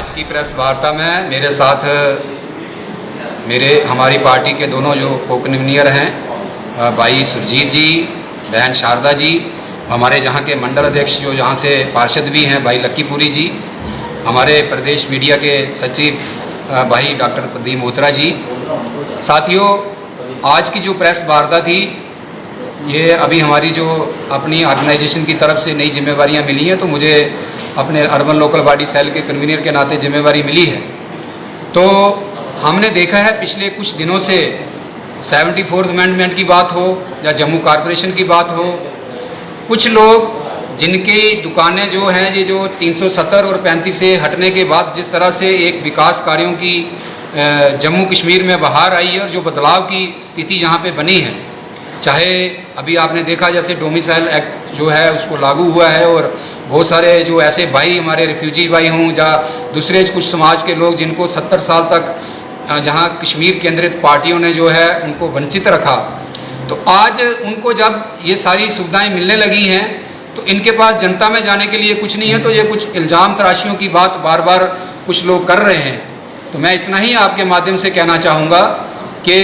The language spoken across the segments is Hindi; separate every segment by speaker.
Speaker 1: आज की प्रेस वार्ता में मेरे साथ हमारी पार्टी के दोनों जो को कन्वीनर हैं, भाई सुरजीत जी, बहन शारदा जी, हमारे जहाँ के मंडल अध्यक्ष जो यहाँ से पार्षद भी हैं भाई लक्कीपुरी जी, हमारे प्रदेश मीडिया के सचिव भाई डॉक्टर प्रदीप मोहत्रा जी। साथियों, आज की जो प्रेस वार्ता थी ये अभी हमारी जो अपनी ऑर्गेनाइजेशन की तरफ से नई जिम्मेवारियां मिली हैं, तो मुझे अपने अर्बन लोकल बॉडी सेल के कन्वीनर के नाते जिम्मेवारी मिली है। तो हमने देखा है पिछले कुछ दिनों से 74th अमेंडमेंट की बात हो या जम्मू कॉरपोरेशन की बात हो, कुछ लोग जिनकी दुकानें जो हैं ये जो 370 और 35 से हटने के बाद जिस तरह से एक विकास कार्यों की जम्मू कश्मीर में बहार आई है और जो बदलाव की स्थिति यहाँ पे बनी है, चाहे अभी आपने देखा जैसे डोमिसाइल एक्ट जो है उसको लागू हुआ है और बहुत सारे जो ऐसे भाई हमारे रिफ्यूजी भाई हों या दूसरे कुछ समाज के लोग जिनको 70 साल तक जहाँ कश्मीर केंद्रित पार्टियों ने जो है उनको वंचित रखा, तो आज उनको जब ये सारी सुविधाएं मिलने लगी हैं तो इनके पास जनता में जाने के लिए कुछ नहीं है। तो ये कुछ इल्ज़ाम तराशियों की बात बार बार कुछ लोग कर रहे हैं। तो मैं इतना ही आपके माध्यम से कहना चाहूँगा कि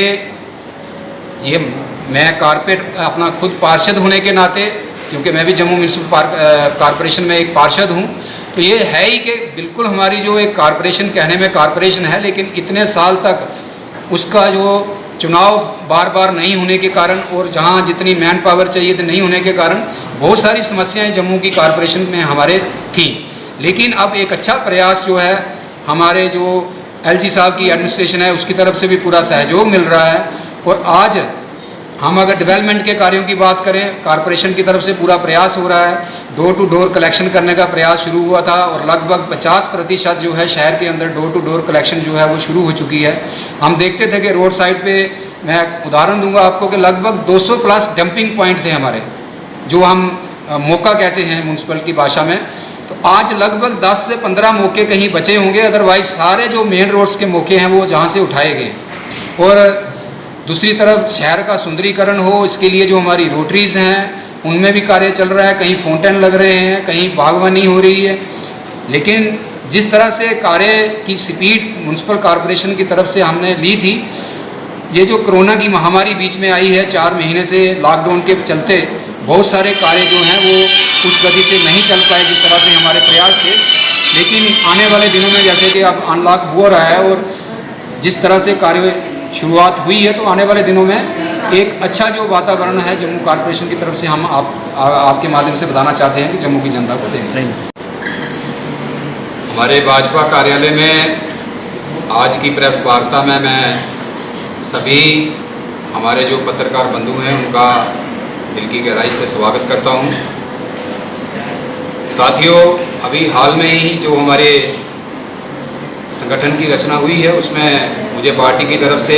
Speaker 1: ये मैं कारपोरेट अपना खुद पार्षद होने के नाते, क्योंकि मैं भी जम्मू म्यूनसिपल कॉरपोरेशन में एक पार्षद हूँ, तो ये है ही कि बिल्कुल हमारी जो एक कॉरपोरेशन कहने में कॉरपोरेशन है, लेकिन इतने साल तक उसका जो चुनाव बार बार नहीं होने के कारण और जहाँ जितनी मैन पावर चाहिए थी नहीं होने के कारण बहुत सारी समस्याएं जम्मू की कॉरपोरेशन में हमारे थी। लेकिन अब एक अच्छा प्रयास जो है हमारे जो एलजी साहब की एडमिनिस्ट्रेशन है उसकी तरफ से भी पूरा सहयोग मिल रहा है। और आज हम अगर डेवलपमेंट के कार्यों की बात करें, कॉरपोरेशन की तरफ से पूरा प्रयास हो रहा है। डोर टू डोर कलेक्शन करने का प्रयास शुरू हुआ था और लगभग 50% जो है शहर के अंदर डोर टू डोर कलेक्शन जो है वो शुरू हो चुकी है। हम देखते थे कि रोड साइड पे, मैं उदाहरण दूंगा आपको कि लगभग 200 प्लस डंपिंग पॉइंट थे हमारे, जो हम मौका कहते हैं म्यूनसिपल की भाषा में। तो आज लगभग 10 से 15 मौके कहीं बचे होंगे, अदरवाइज सारे जो मेन रोड्स के मौके हैं वो जहाँ से उठाए गए। और दूसरी तरफ शहर का सुंदरीकरण हो, इसके लिए जो हमारी रोटरीज हैं उनमें भी कार्य चल रहा है, कहीं फाउंटेन लग रहे हैं, कहीं बागवानी हो रही है। लेकिन जिस तरह से कार्य की स्पीड म्यूनसिपल कॉरपोरेशन की तरफ से हमने ली थी, ये जो कोरोना की महामारी बीच में आई है 4 महीने से लॉकडाउन के चलते बहुत सारे कार्य जो हैं वो उस गति से नहीं चल पाए जिस तरह से हमारे प्रयास थे। लेकिन आने वाले दिनों में जैसे कि अब अनलॉक हो रहा है और जिस तरह से कार्य शुरुआत हुई है, तो आने वाले दिनों में एक अच्छा जो वातावरण है जम्मू कॉरपोरेशन की तरफ से हम आपके माध्यम से बताना चाहते हैं कि जम्मू की जनता को देख रहे हैं। हमारे भाजपा कार्यालय में आज की प्रेस वार्ता में मैं सभी हमारे जो पत्रकार बंधु हैं उनका दिल की गहराई से स्वागत करता हूं। साथियों, अभी हाल में ही जो हमारे संगठन की रचना हुई है उसमें मुझे पार्टी की तरफ से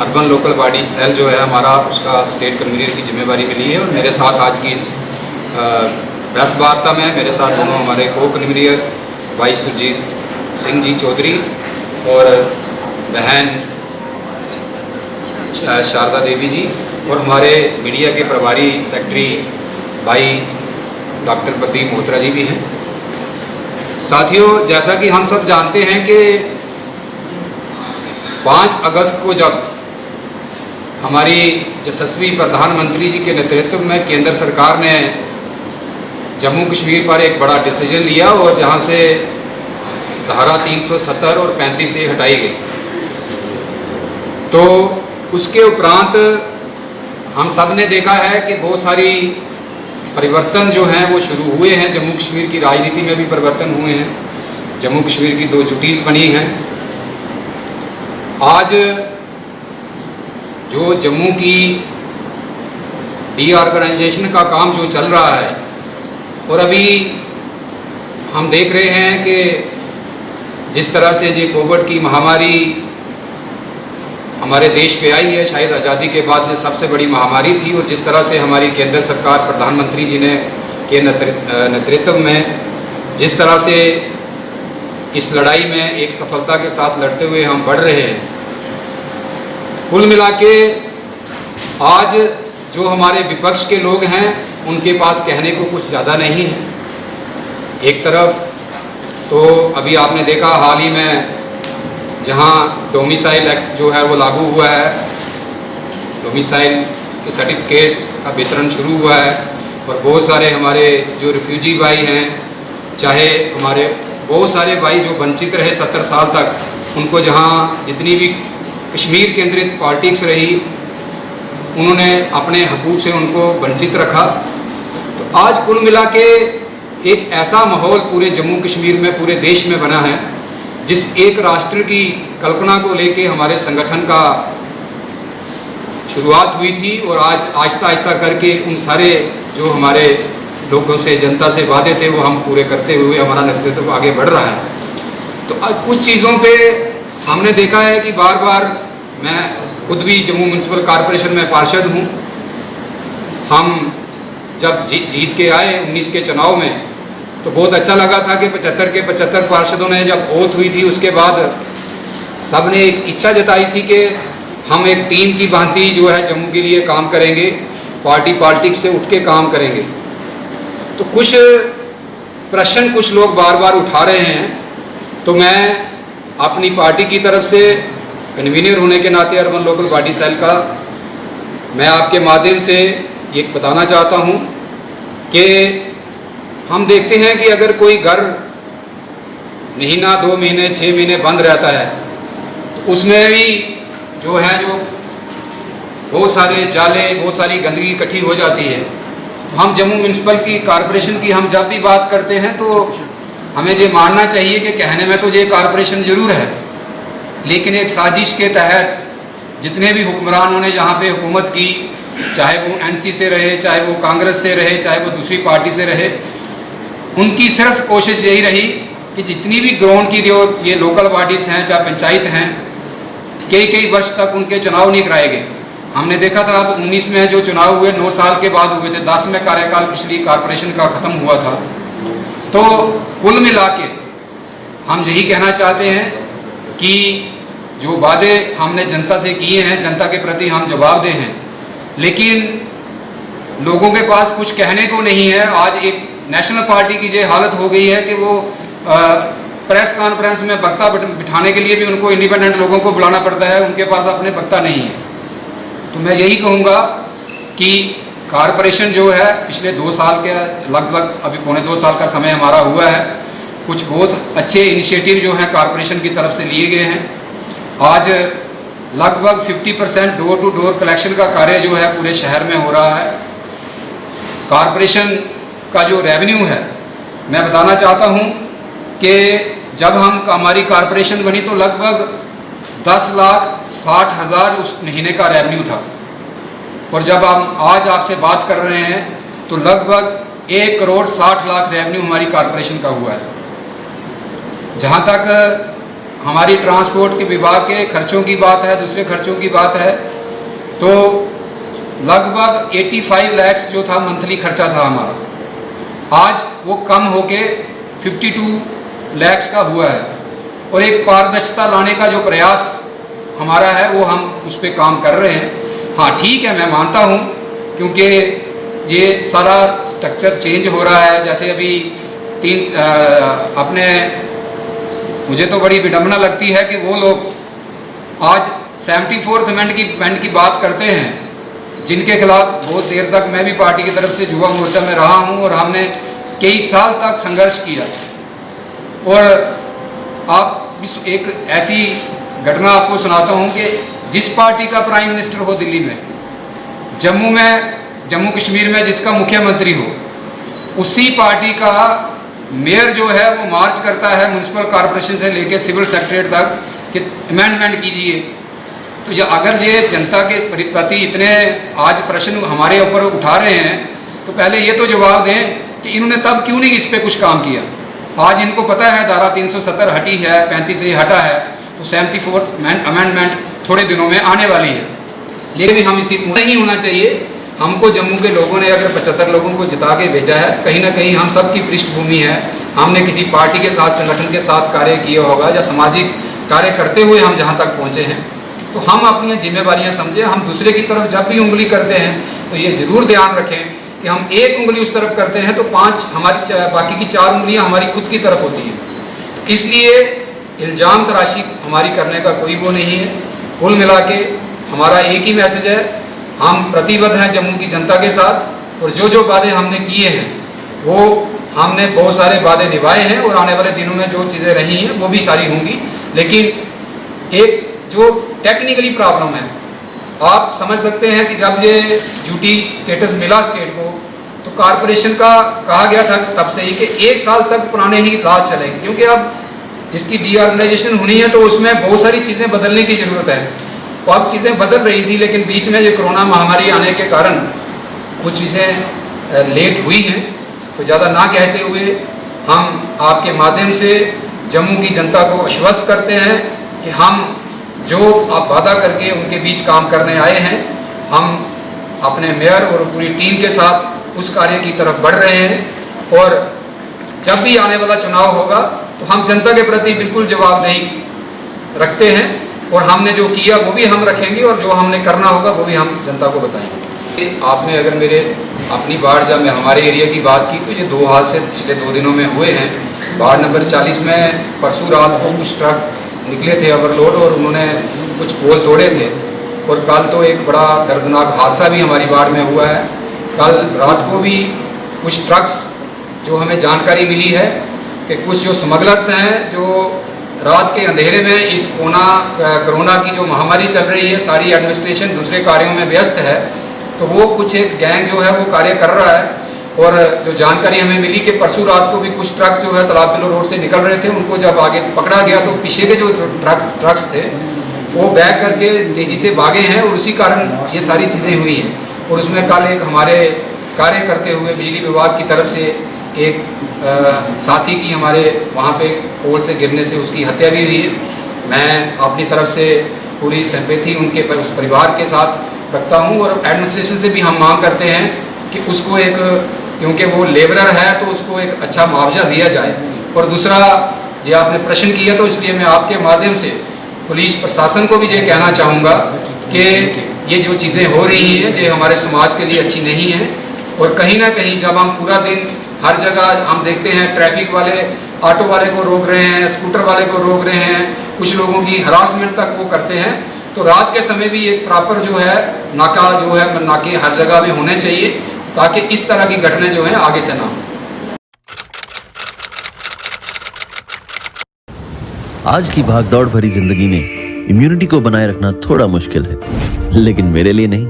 Speaker 1: अर्बन लोकल बॉडी सेल जो है हमारा, उसका स्टेट कन्वीनर की जिम्मेवारी मिली है। और मेरे साथ आज की इस प्रेस वार्ता में मेरे साथ दोनों हमारे को कन्वीनर भाई सुरजीत सिंह जी चौधरी और बहन शारदा देवी जी और हमारे मीडिया के प्रभारी सेक्रेटरी भाई डॉक्टर प्रदीप मोहत्रा जी भी हैं। साथियों, जैसा कि हम सब जानते हैं कि 5 अगस्त को जब हमारी यशस्वी प्रधानमंत्री जी के नेतृत्व में केंद्र सरकार ने जम्मू कश्मीर पर एक बड़ा डिसीजन लिया और जहां से धारा 370 और 35 से हटाई गई, तो उसके उपरांत हम सब ने देखा है कि बहुत सारी परिवर्तन जो हैं वो शुरू हुए हैं। जम्मू कश्मीर की राजनीति में भी परिवर्तन हुए हैं। जम्मू कश्मीर की 2 जुटीज़ बनी हैं। आज जो जम्मू की रीऑर्गेनाइजेशन का काम जो चल रहा है, और अभी हम देख रहे हैं कि जिस तरह से ये कोविड की महामारी हमारे देश पे आई है, शायद आज़ादी के बाद ये सबसे बड़ी महामारी थी, और जिस तरह से हमारी केंद्र सरकार प्रधानमंत्री जी ने के नेतृत्व में जिस तरह से इस लड़ाई में एक सफलता के साथ लड़ते हुए हम बढ़ रहे हैं, कुल मिला के आज जो हमारे विपक्ष के लोग हैं उनके पास कहने को कुछ ज़्यादा नहीं है। एक तरफ तो अभी आपने देखा हाल ही में जहां डोमिसाइल एक्ट जो है वो लागू हुआ है, डोमिसाइल के सर्टिफिकेट्स का वितरण शुरू हुआ है और बहुत सारे हमारे जो रिफ्यूजी भाई हैं, चाहे हमारे बहुत सारे भाई जो वंचित रहे 70 साल तक, उनको जहां जितनी भी कश्मीर केंद्रित पॉलिटिक्स रही उन्होंने अपने हकूक़ से उनको वंचित रखा। तो आज कुल मिला के एक ऐसा माहौल पूरे जम्मू कश्मीर में, पूरे देश में बना है, जिस एक राष्ट्र की कल्पना को लेके हमारे संगठन का शुरुआत हुई थी और आज आहिस्ता आहिस्ता करके उन सारे जो हमारे लोगों से, जनता से वादे थे वो हम पूरे करते हुए हमारा नेतृत्व आगे बढ़ रहा है। तो आज कुछ चीज़ों पे हमने देखा है कि बार बार, मैं खुद भी जम्मू म्यूनसिपल कॉरपोरेशन में पार्षद हूँ, हम जब जीत के आए 19 के चुनाव में तो बहुत अच्छा लगा था कि 75 के 75 पार्षदों ने जब ओथ हुई थी उसके बाद सब ने एक इच्छा जताई थी कि हम एक टीम की भांति जो है जम्मू के लिए काम करेंगे, पार्टी पॉलिटिक्स से उठ के काम करेंगे। तो कुछ प्रश्न कुछ लोग बार बार उठा रहे हैं, तो मैं अपनी पार्टी की तरफ से कन्वीनर होने के नाते अर्बन लोकल बॉडी सेल का मैं आपके माध्यम से ये बताना चाहता हूँ कि हम देखते हैं कि अगर कोई घर महीना, 2 महीने, 6 महीने बंद रहता है तो उसमें भी जो बहुत सारे जाले, बहुत सारी गंदगी इकट्ठी हो जाती है। तो हम जम्मू म्यूनसिपल की कॉरपोरेशन की हम जब भी बात करते हैं तो हमें ये मानना चाहिए कि कहने में तो ये कॉरपोरेशन ज़रूर है, लेकिन एक साजिश के तहत जितने भी हुक्मरानों ने यहाँ पे हुकूमत की, चाहे वो एनसी से रहे, चाहे वो कांग्रेस से रहे, चाहे वो दूसरी पार्टी से रहे, उनकी सिर्फ कोशिश यही रही कि जितनी भी ग्राउंड की जो ये लोकल बॉडीज़ हैं, चाहे पंचायत हैं, कई वर्ष तक उनके चुनाव नहीं कराए गए। हमने देखा था अब 19 में जो चुनाव हुए 9 साल के बाद हुए थे, 10 में कार्यकाल पिछली कॉरपोरेशन का ख़त्म हुआ था। तो कुल मिला के हम यही कहना चाहते हैं कि जो वादे हमने जनता से किए हैं, जनता के प्रति हम जवाबदेह हैं, लेकिन लोगों के पास कुछ कहने को नहीं है। आज एक नेशनल पार्टी की ये हालत हो गई है कि वो प्रेस कॉन्फ्रेंस में वक्ता बिठाने के लिए भी उनको इंडिपेंडेंट लोगों को बुलाना पड़ता है, उनके पास अपने वक्ता नहीं है। तो मैं यही कहूँगा कि कॉरपोरेशन जो है पिछले 2 साल के लगभग, अभी 2.25 साल का समय हमारा हुआ है, कुछ बहुत अच्छे इनिशिएटिव जो हैं कॉरपोरेशन की तरफ से लिए गए हैं। आज लगभग 50% डोर टू डोर कलेक्शन का कार्य जो है पूरे शहर में हो रहा है। कॉरपोरेशन का जो रेवेन्यू है, मैं बताना चाहता हूँ कि जब हमारी कॉरपोरेशन बनी तो लगभग 10,60,000 उस महीने का रेवेन्यू था, और जब हम आज आपसे बात कर रहे हैं तो लगभग 1,60,00,000 रेवेन्यू हमारी कॉरपोरेशन का हुआ है। जहाँ तक हमारी ट्रांसपोर्ट के विभाग के खर्चों की बात है, दूसरे खर्चों की बात है, तो लगभग 85 लाख जो था मंथली खर्चा था हमारा, आज वो कम होके 52 लाख का हुआ है। और एक पारदर्शिता लाने का जो प्रयास हमारा है वो हम उस पर काम कर रहे हैं। हाँ ठीक है, मैं मानता हूँ, क्योंकि ये सारा स्ट्रक्चर चेंज हो रहा है। जैसे अभी मुझे तो बड़ी विडंबना लगती है कि वो लोग आज 74th अमेंडमेंट की बात करते हैं, जिनके खिलाफ बहुत देर तक मैं भी पार्टी की तरफ से युवा मोर्चा में रहा हूँ और हमने कई साल तक संघर्ष किया। और आप एक ऐसी घटना आपको सुनाता हूँ कि जिस पार्टी का प्राइम मिनिस्टर हो दिल्ली में, जम्मू कश्मीर में जिसका मुख्यमंत्री हो, उसी पार्टी का मेयर जो है वो मार्च करता है म्यूनसिपल कॉरपोरेशन से लेकर सिविल सेक्रेटरीट तक कि अमेंडमेंट कीजिए। तो अगर ये जनता के प्रति इतने आज प्रश्न हमारे ऊपर उठा रहे हैं, तो पहले ये तो जवाब दें कि इन्होंने तब क्यों नहीं इस पर कुछ काम किया। आज इनको पता है धारा 370 हटी है, 35 से हटा है, तो 74th अमेंडमेंट थोड़े दिनों में आने वाली है। लेकिन हम इसी नहीं होना चाहिए। हमको जम्मू के लोगों ने अगर 75 लोगों को जिता के भेजा है, कहीं ना कहीं हम सबकी पृष्ठभूमि है, हमने किसी पार्टी के साथ, संगठन के साथ कार्य किया होगा या सामाजिक कार्य करते हुए हम जहाँ तक पहुँचे हैं, तो हम अपनी जिम्मेवारियाँ समझें। हम दूसरे की तरफ जब भी उंगली करते हैं तो ये ज़रूर ध्यान रखें कि हम एक उंगली उस तरफ करते हैं तो 5 हमारी बाकी की 4 उंगलियाँ हमारी खुद की तरफ होती हैं। इसलिए इल्ज़ाम तराशी हमारी करने का कोई वो नहीं है। कुल मिला के हमारा एक ही मैसेज है, हम प्रतिबद्ध हैं जम्मू की जनता के साथ, और जो जो वादे हमने किए हैं वो हमने बहुत सारे वादे निभाए हैं, और आने वाले दिनों में जो चीज़ें रही हैं वो भी सारी होंगी। लेकिन एक जो टेक्निकली प्रॉब्लम है, आप समझ सकते हैं कि जब ये ड्यूटी स्टेटस मिला स्टेट को, तो कॉरपोरेशन का कहा गया था तब से ही कि 1 साल तक पुराने ही लाज चलेंगे, क्योंकि अब इसकी रीऑर्गेनाइजेशन होनी है तो उसमें बहुत सारी चीज़ें बदलने की ज़रूरत है। तो अब चीज़ें बदल रही थी, लेकिन बीच में ये कोरोना महामारी आने के कारण कुछ चीज़ें लेट हुई हैं। तो ज़्यादा ना कहते हुए हम आपके माध्यम से जम्मू की जनता को आश्वस्त करते हैं कि हम जो आप वादा करके उनके बीच काम करने आए हैं, हम अपने मेयर और पूरी टीम के साथ उस कार्य की तरफ बढ़ रहे हैं। और जब भी आने वाला चुनाव होगा तो हम जनता के प्रति बिल्कुल जवाबदेही रखते हैं, और हमने जो किया वो भी हम रखेंगे, और जो हमने करना होगा वो भी हम जनता को बताएंगे। आपने अगर मेरे अपनी वार्ड जब मैं हमारे एरिया की बात की, तो ये 2 हादसे पिछले 2 दिनों में हुए हैं। वार्ड नंबर 40 में परसों रात को कुछ ट्रक निकले थे ओवरलोड, और उन्होंने कुछ पोल तोड़े थे। और कल तो एक बड़ा दर्दनाक हादसा भी हमारी वार्ड में हुआ है। कल रात को भी कुछ ट्रक्स, जो हमें जानकारी मिली है कि कुछ जो स्मगलर्स हैं, जो रात के अंधेरे में इस कोरोना की जो महामारी चल रही है, सारी एडमिनिस्ट्रेशन दूसरे कार्यों में व्यस्त है, तो वो कुछ एक गैंग जो है वो कार्य कर रहा है। और जो जानकारी हमें मिली कि परसों रात को भी कुछ ट्रक जो है तालाब तिलो रोड से निकल रहे थे, उनको जब आगे पकड़ा गया तो पीछे के जो ट्रक्स थे वो बैक करके तेज़ी से भागे हैं, और उसी कारण ये सारी चीज़ें हुई हैं। और उसमें कल एक हमारे कार्य करते हुए बिजली विभाग की तरफ से एक साथी की हमारे वहाँ पे पोल से गिरने से उसकी हत्या भी हुई है। मैं अपनी तरफ से पूरी सिंपैथी उनके उस परिवार के साथ रखता हूँ, और एडमिनिस्ट्रेशन से भी हम मांग करते हैं कि उसको एक, क्योंकि वो लेबरर है तो उसको एक अच्छा मुआवजा दिया जाए। और दूसरा, ये आपने प्रश्न किया तो इसलिए मैं आपके माध्यम से पुलिस प्रशासन को भी ये कहना चाहूँगा कि ये जो चीज़ें हो रही हैं ये हमारे समाज के लिए अच्छी नहीं है। और कहीं ना कहीं जब हम पूरा दिन हर जगह हम देखते हैं ट्रैफिक वाले ऑटो वाले को रोक रहे हैं, स्कूटर वाले को रोक रहे हैं, कुछ लोगों की हरासमेंट तक वो करते हैं, तो रात के समय भी एक प्रॉपर जो है नाका जो है नाके हर जगह में होने चाहिए, ताकि इस तरह की घटनाएं जो हैं आगे से ना हो।
Speaker 2: आज की भागदौड़ भरी जिंदगी में इम्यूनिटी को बनाए रखना थोड़ा मुश्किल है, लेकिन मेरे लिए नहीं,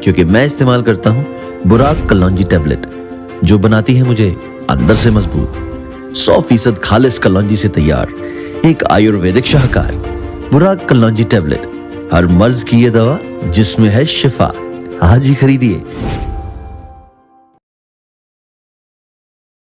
Speaker 2: क्योंकि मैं इस्तेमाल करता हूँ बुराक कलौंजी टैबलेट, जो बनाती है मुझे अंदर से मजबूत। 100% खालिस कलौंजी से तैयार एक आयुर्वेदिक शाहकार बुराक कलौंजी टैबलेट, हर मर्ज की ये दवा जिसमें है शिफा। आज ही खरीदिए